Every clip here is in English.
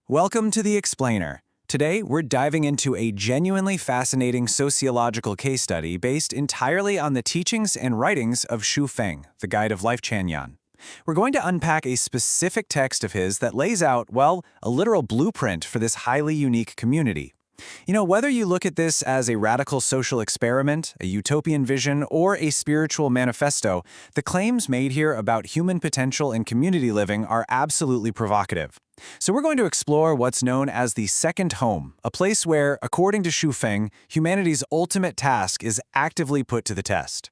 Welcome to The Explainer. Today, we're diving into a genuinely fascinating sociological case study based entirely on the teachings and writings of Xu Feng, the Guide of Life Chanyan. We're going to unpack a specific text of his that lays out, well, a literal blueprint for this highly unique community. Whether you look at this as a radical social experiment, a utopian vision, or a spiritual manifesto, the claims made here about human potential in community living are absolutely provocative. So we're going to explore what's known as the second home, a place where, according to Xu Feng, humanity's ultimate task is actively put to the test.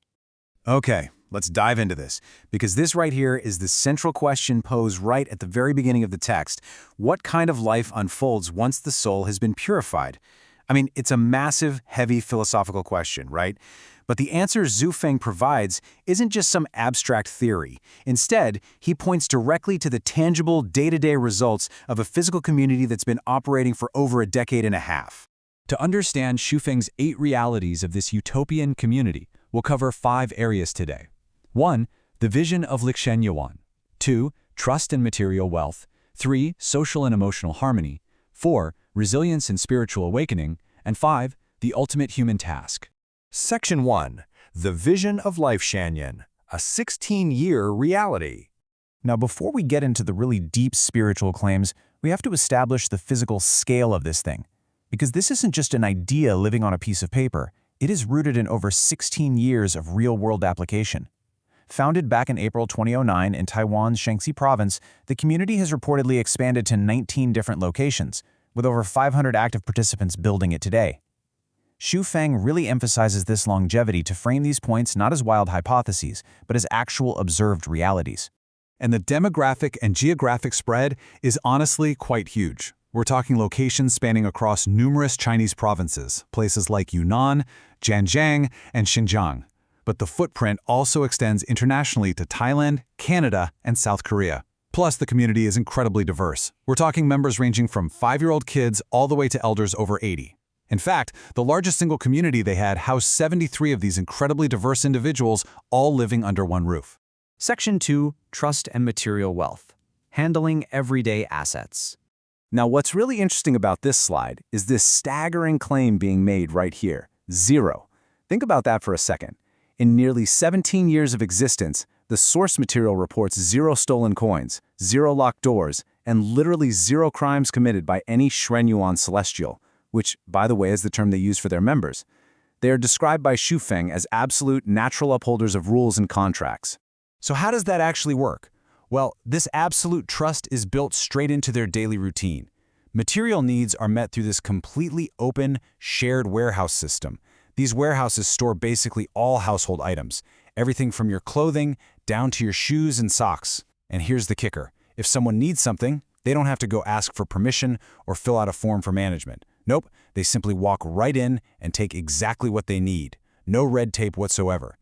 Okay, let's dive into this, because this right here is the central question posed right at the very beginning of the text. What kind of life unfolds once the soul has been purified? I mean, it's a massive, heavy philosophical question, right? But the answer Xu Feng provides isn't just some abstract theory. Instead, he points directly to the tangible, day-to-day results of a physical community that's been operating for over a decade and a half. To understand Xu Feng's 8 realities of this utopian community, we'll cover 5 areas today. 1. The vision of Lixian Yuan. 2. Trust and material wealth. 3. Social and emotional harmony. 4. Resilience and spiritual awakening. And 5. The ultimate human task. Section 1. The Vision of Life Chanyan, a 16-year reality. Now, before we get into the really deep spiritual claims, we have to establish the physical scale of this thing. Because this isn't just an idea living on a piece of paper. It is rooted in over 16 years of real-world application. Founded back in April 2009 in Taiwan's Shaanxi province, the community has reportedly expanded to 19 different locations, with over 500 active participants building it today. Xu Feng really emphasizes this longevity to frame these points not as wild hypotheses, but as actual observed realities. And the demographic and geographic spread is honestly quite huge. We're talking locations spanning across numerous Chinese provinces, places like Yunnan, Zhanjiang, and Xinjiang. But the footprint also extends internationally to Thailand, Canada, and South Korea. Plus, the community is incredibly diverse. We're talking members ranging from 5-year-old kids all the way to elders over 80. In fact, the largest single community they had housed 73 of these incredibly diverse individuals, all living under one roof. Section 2. Trust and material wealth. Handling everyday assets. Now, what's really interesting about this slide is this staggering claim being made right here, 0. Think about that for a second. In nearly 17 years of existence, the source material reports 0 stolen coins, 0 locked doors, and literally 0 crimes committed by any Xuanyuan celestial, which, by the way, is the term they use for their members. They are described by Xu Feng as absolute natural upholders of rules and contracts. So how does that actually work? Well, this absolute trust is built straight into their daily routine. Material needs are met through this completely open, shared warehouse system. These warehouses store basically all household items, everything from your clothing down to your shoes and socks. And here's the kicker. If someone needs something, they don't have to go ask for permission or fill out a form for management. Nope, they simply walk right in and take exactly what they need. No red tape whatsoever.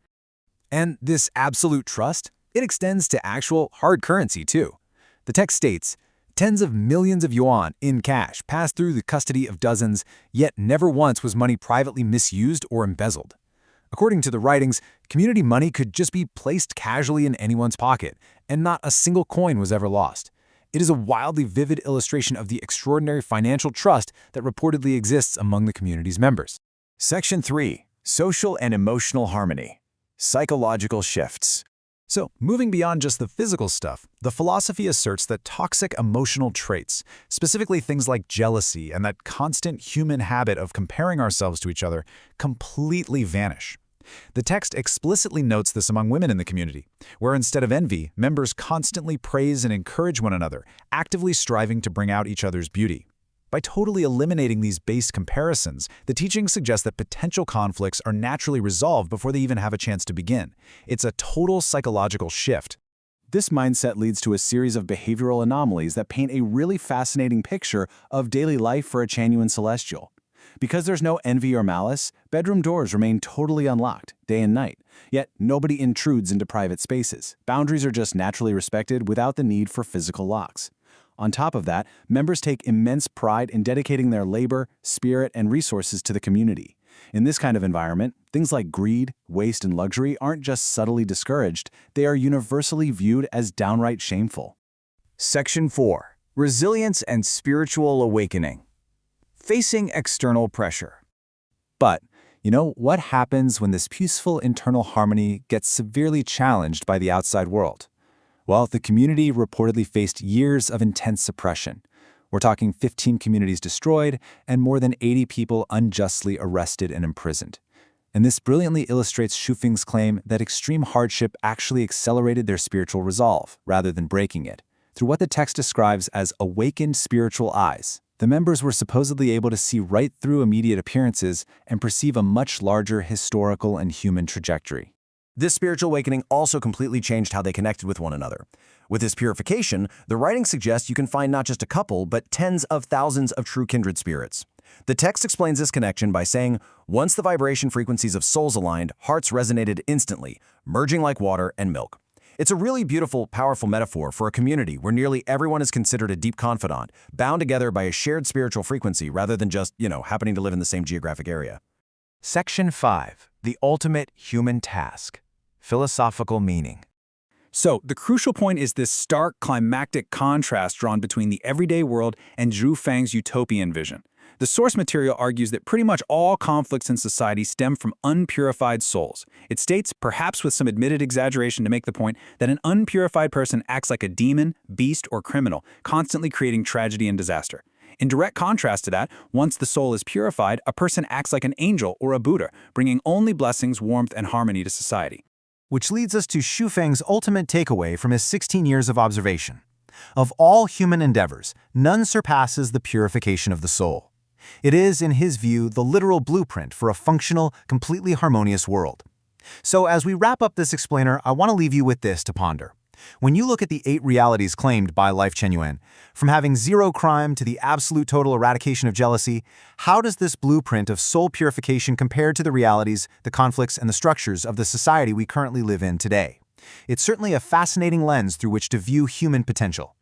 And this absolute trust, it extends to actual hard currency too. The text states, tens of millions of yuan in cash pass through the custody of dozens, yet never once was money privately misused or embezzled. According to the writings, community money could just be placed casually in anyone's pocket, and not a single coin was ever lost. It is a wildly vivid illustration of the extraordinary financial trust that reportedly exists among the community's members. Section 3. Social and emotional harmony. Psychological shifts. So, moving beyond just the physical stuff, the philosophy asserts that toxic emotional traits, specifically things like jealousy and that constant human habit of comparing ourselves to each other, completely vanish. The text explicitly notes this among women in the community, where instead of envy, members constantly praise and encourage one another, actively striving to bring out each other's beauty. By totally eliminating these base comparisons, the teaching suggests that potential conflicts are naturally resolved before they even have a chance to begin. It's a total psychological shift. This mindset leads to a series of behavioral anomalies that paint a really fascinating picture of daily life for a Changyuan celestial. Because there's no envy or malice, bedroom doors remain totally unlocked, day and night. Yet nobody intrudes into private spaces. Boundaries are just naturally respected without the need for physical locks. On top of that, members take immense pride in dedicating their labor, spirit, and resources to the community. In this kind of environment, things like greed, waste, and luxury aren't just subtly discouraged, they are universally viewed as downright shameful. Section 4. Resilience and spiritual awakening. Facing external pressure. But, what happens when this peaceful internal harmony gets severely challenged by the outside world? Well, the community reportedly faced years of intense suppression. We're talking 15 communities destroyed and more than 80 people unjustly arrested and imprisoned. And this brilliantly illustrates Shufeng's claim that extreme hardship actually accelerated their spiritual resolve, rather than breaking it. Through what the text describes as awakened spiritual eyes, the members were supposedly able to see right through immediate appearances and perceive a much larger historical and human trajectory. This spiritual awakening also completely changed how they connected with one another. With this purification, the writing suggests you can find not just a couple, but tens of thousands of true kindred spirits. The text explains this connection by saying, once the vibration frequencies of souls aligned, hearts resonated instantly, merging like water and milk. It's a really beautiful, powerful metaphor for a community where nearly everyone is considered a deep confidant, bound together by a shared spiritual frequency rather than just, happening to live in the same geographic area. Section 5. The ultimate human task. Philosophical meaning. So, the crucial point is this stark, climactic contrast drawn between the everyday world and Zhu Fang's utopian vision. The source material argues that pretty much all conflicts in society stem from unpurified souls. It states, perhaps with some admitted exaggeration to make the point, that an unpurified person acts like a demon, beast, or criminal, constantly creating tragedy and disaster. In direct contrast to that, once the soul is purified, a person acts like an angel or a Buddha, bringing only blessings, warmth, and harmony to society. Which leads us to Shufeng's ultimate takeaway from his 16 years of observation. Of all human endeavors, none surpasses the purification of the soul. It is, in his view, the literal blueprint for a functional, completely harmonious world. So as we wrap up this explainer, I want to leave you with this to ponder. When you look at the 8 realities claimed by Life Chen, from having zero crime to the absolute total eradication of jealousy, how does this blueprint of soul purification compare to the realities, the conflicts, and the structures of the society we currently live in today? It's certainly a fascinating lens through which to view human potential.